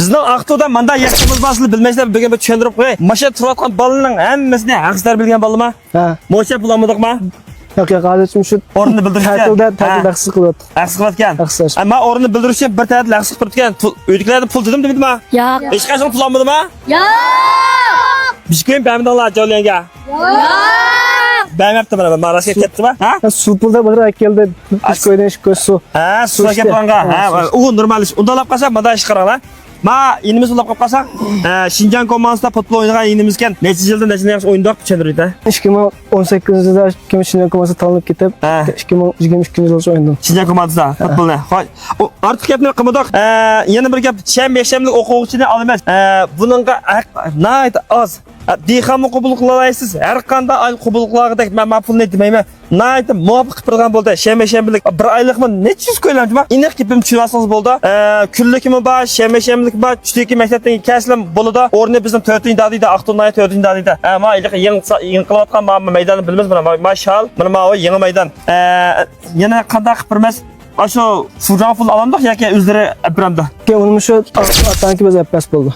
Bizning Aqto'da manda yaxshimiz basli bilmaysizlar, bugun bir tushuntirib qo'yay. Masha turayotgan bolalarning hammasini haqsizlar bilgan bolammi? Ha. Mo'cha pul olmadikmi? Yo'q, hozircha shu o'rnini bildirishgan. Ta'tilda haqsiz qilyapti. Haqsiz qilayotgan. Haqsiz. Ammo o'rnini bildirishi bir ta'til haqsiz turibgan. Uydagilarda pul dedim demidimi? Yo'q. Hech qachon pul olmadimi? Yo'q. Bishko'yim bamdonlar joylanga. Yo'q. Bamapti mana marasga ketdimi? Ha? Suv pulda bo'lar keldi. Ish qo'ydan ish ko'z suv. Ha, suvga qilanga. Ha, u normal ish. Undalab qolsa, mada ish qilinglar. Ma inimiz ulab qolib qolsak, Şinjan komandasida futbol o'ynagan inimiz ekan. Necha yildan necha yaxshi o'yindoq tushuntirdi. 2018-yilda Şinjan komandasiga tanlab ketib, 2022-yilda o'ynadim. Şinjan komandasida futbolni. Ortiq gapni qilmadoq. Yana bir gap, shanba-shanbalik o'quvchini olaman. Buningga nayt az. Dehqonni qabul qilaysiz. Har qanday ay qabul qilagidek men ma'qulni demayman. Nayt muvofiq qilgan bo'ldi. Shanba-shanbalik bir oylikmi necha yuz qo'ylanjima. Iniq gapim tushunasiz bo'ldi. Kunlikmi bor, shanba-shanbalik bor, tushlikki maktabdan kaslim bo'ladi. O'rni bizning 4-dadida, Aqto'ning 4-dadida. Ma yangi qilayotgan maydonni bilamiz mana. Mashal, mana bu yangi maydon. Yana qanday qilib birmas Aşo Fujan pul alandık yoki o'zlari biramda. Uni shu atanki biz yappas bo'ldi.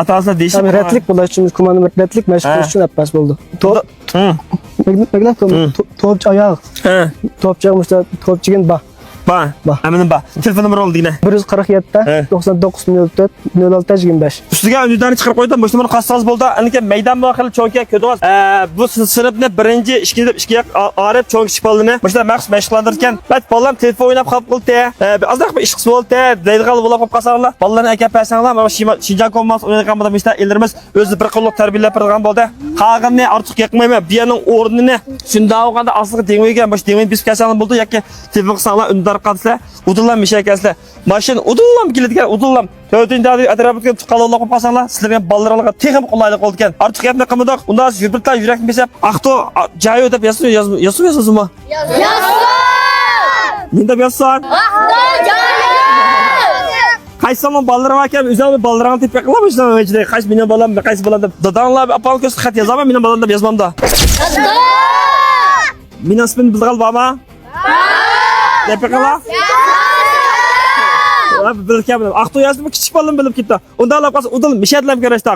Atasida deysiz. Retlik bo'lish uchun komanda retlik mashq uchun yappas bo'ldi. Magnat to'pchi oyoq. To'pchi bo'lsa to'pchigan ba. Ba. Aminim ba. Telefon nomeri oldu yine. 147 99 04 06 25. Ustiga unidani chiqarib qo'ydim. Bu numara qassoz bo'ldi. Aniki maydon muhili cho'nka ko'dimiz. Bu sinfni birinchi, ikkinchi arab cho'nk shipolini. Mana maxsus mashqlantirgan. Bat bolam telefon o'ynab qolib qoldi. Azroq bir ish qilib bo'ldi. Deydigan bo'lib qolib qolsanglar. Bolalarni aka pasanglar. Mana Şinjan komandasi o'ynagan bo'lsa, mesela ellerimiz o'zi bir qo'llab tarbiyalab turgan bo'ldi. Qolganni ortiq yiqmayman. Bu yerning o'rnini shunda olganda asliga dengmaygan, bosh dengmay bisib kasanglar bo'ldi yoki telefon qilsanglar undar qatsa udullam mishakaslar. Mashin udullam keladigan udullam. 4-dadagi atrofga tuqqanlar qo'yib qolsanglar, sizlarga bolalarga texnik qulaylik bo'ldi ekan. Ortiq gapni qilmadoq. Unda yurtlar yurakni besab, Aqto joyi deb yozibmi? Yozibmi? Nima deb yozsan? Aqto joyi. Qaysi zaman bolalarga kelib, o'zimni bolalarga tepki qilaman ichida. Qaysi mening bolam, qaysi bolam deb. Dadanglar apal ko'z xat yozaman, mening bolam deb yozmamda. Aqto. Mening ismim Bilgal bormi? Tepki qila? Bilib keldim. Aqto yozdimi, kichik bolam bilib ketdi. Unda olib qolsa, udil mishadlam ko'rashdi.